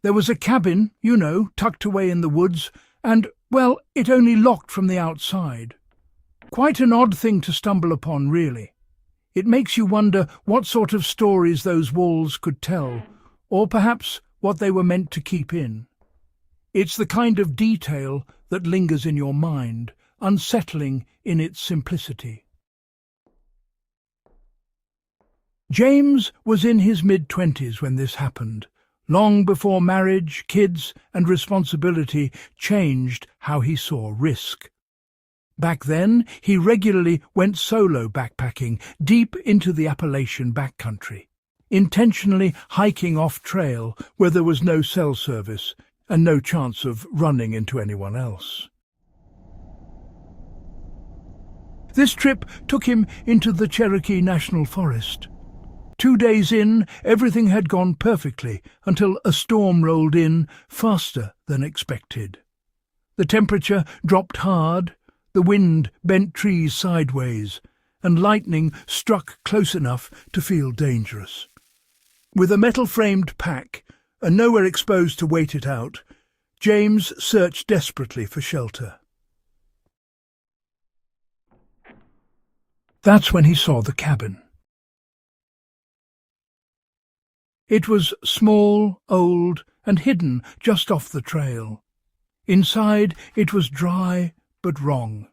There was a cabin, you know, tucked away in the woods, and, well, it only locked from the outside. Quite an odd thing to stumble upon, really. It makes you wonder what sort of stories those walls could tell, or perhaps what they were meant to keep in. It's the kind of detail that lingers in your mind, unsettling in its simplicity. James was in his mid-20s when this happened, long before marriage, kids, and responsibility changed how he saw risk. Back then, he regularly went solo backpacking deep into the Appalachian backcountry, intentionally hiking off-trail where there was no cell service and no chance of running into anyone else. This trip took him into the Cherokee National Forest. 2 days in, everything had gone perfectly until a storm rolled in faster than expected. The temperature dropped hard, the wind bent trees sideways, and lightning struck close enough to feel dangerous. With a metal-framed pack and nowhere exposed to wait it out, James searched desperately for shelter. That's when he saw the cabin. It was small, old, and hidden just off the trail. Inside it was dry but wrong.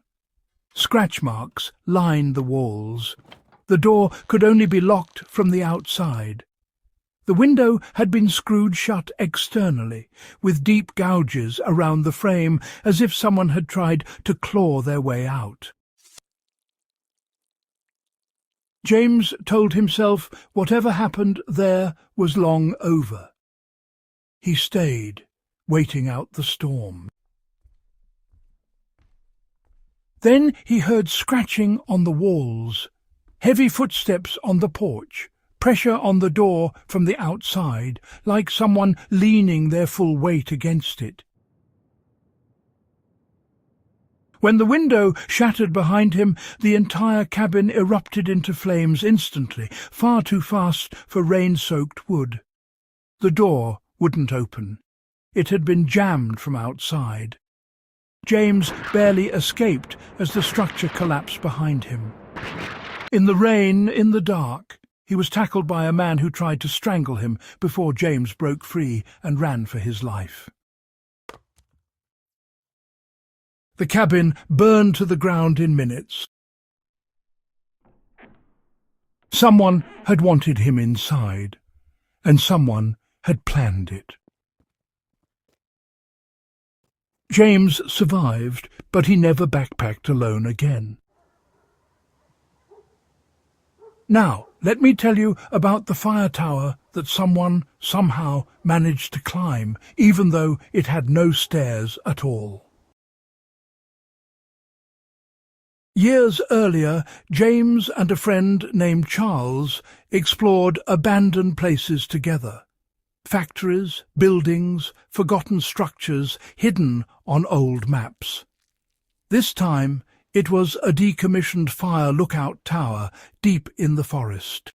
Scratch marks lined the walls. The door could only be locked from the outside. The window had been screwed shut externally, with deep gouges around the frame, as if someone had tried to claw their way out. James told himself whatever happened there was long over. He stayed, waiting out the storm. Then he heard scratching on the walls, heavy footsteps on the porch, pressure on the door from the outside, like someone leaning their full weight against it. When the window shattered behind him, the entire cabin erupted into flames instantly, far too fast for rain-soaked wood. The door wouldn't open. It had been jammed from outside. James barely escaped as the structure collapsed behind him. In the rain, in the dark, he was tackled by a man who tried to strangle him before James broke free and ran for his life. The cabin burned to the ground in minutes. Someone had wanted him inside, and someone had planned it. James survived, but he never backpacked alone again. Now, let me tell you about the fire tower that someone, somehow, managed to climb, even though it had no stairs at all. Years earlier, James and a friend named Charles explored abandoned places together. Factories, buildings, forgotten structures hidden on old maps. This time, it was a decommissioned fire lookout tower deep in the forest.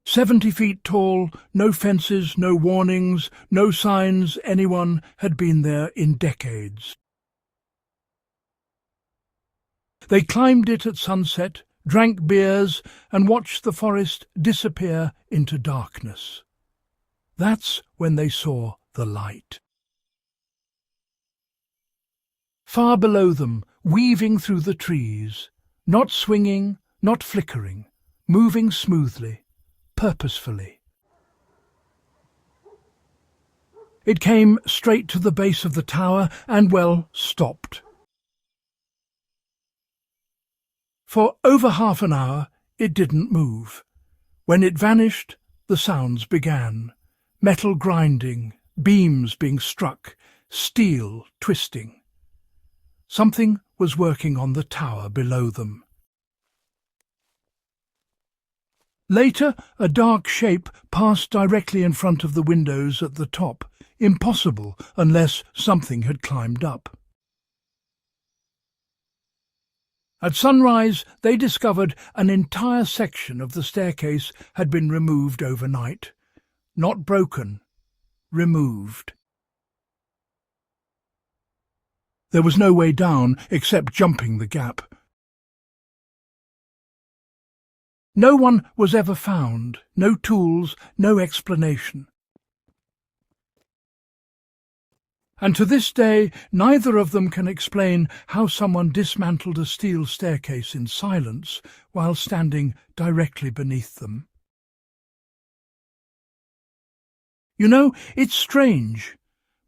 70 feet tall, no fences, no warnings, no signs anyone had been there in decades. They climbed it at sunset, drank beers, and watched the forest disappear into darkness. That's when they saw the light. Far below them, weaving through the trees, not swinging, not flickering, moving smoothly, purposefully. It came straight to the base of the tower and, well, stopped. For over half an hour it didn't move. When it vanished, the sounds began. Metal grinding, beams being struck, steel twisting. Something was working on the tower below them. Later, a dark shape passed directly in front of the windows at the top, impossible unless something had climbed up. At sunrise, they discovered an entire section of the staircase had been removed overnight. not broken, removed. There was no way down except jumping the gap. No one was ever found, no tools, no explanation. And to this day, neither of them can explain how someone dismantled a steel staircase in silence while standing directly beneath them. You know, it's strange,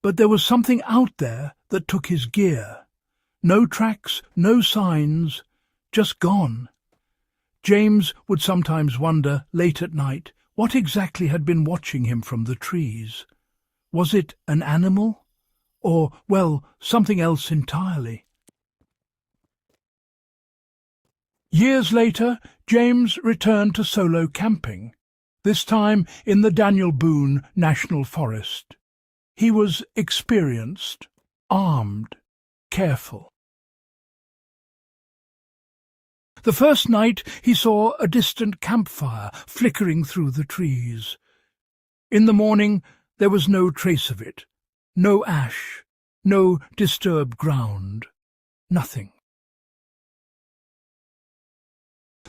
but there was something out there that took his gear. No tracks, no signs, just gone. James would sometimes wonder, late at night, what exactly had been watching him from the trees. Was it an animal? Or, well, something else entirely? Years later, James returned to solo camping, this time in the Daniel Boone National Forest. He was experienced, armed, careful. The first night he saw a distant campfire flickering through the trees. In the morning there was no trace of it, no ash, no disturbed ground, nothing.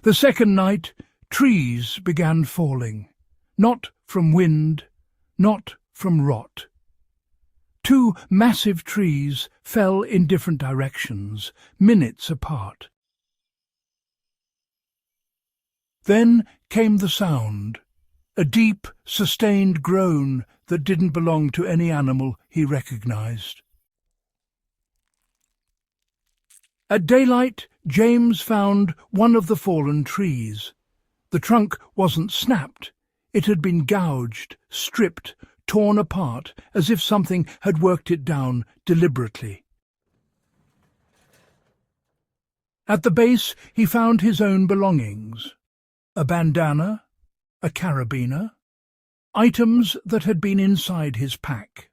The second night trees began falling, not from wind, not from rot. 2 massive trees fell in different directions, minutes apart. Then came the sound, a deep, sustained groan that didn't belong to any animal he recognized. At daylight, James found one of the fallen trees. The trunk wasn't snapped. It had been gouged, stripped, torn apart, as if something had worked it down deliberately. At the base he found his own belongings. A bandana, a carabiner, items that had been inside his pack.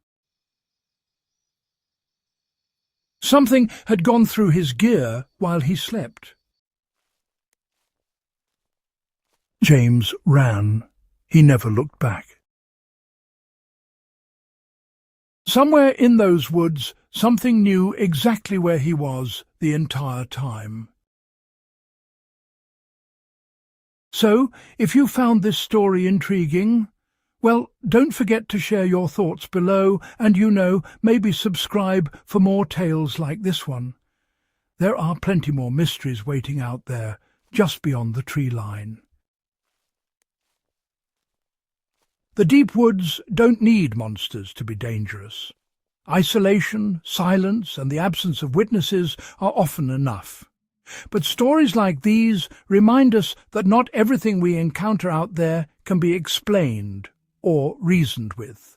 Something had gone through his gear while he slept. James ran. He never looked back. Somewhere in those woods, something knew exactly where he was the entire time. So, if you found this story intriguing, well, don't forget to share your thoughts below and, maybe subscribe for more tales like this one. There are plenty more mysteries waiting out there, just beyond the tree line. The deep woods don't need monsters to be dangerous. Isolation, silence, and the absence of witnesses are often enough. But stories like these remind us that not everything we encounter out there can be explained or reasoned with.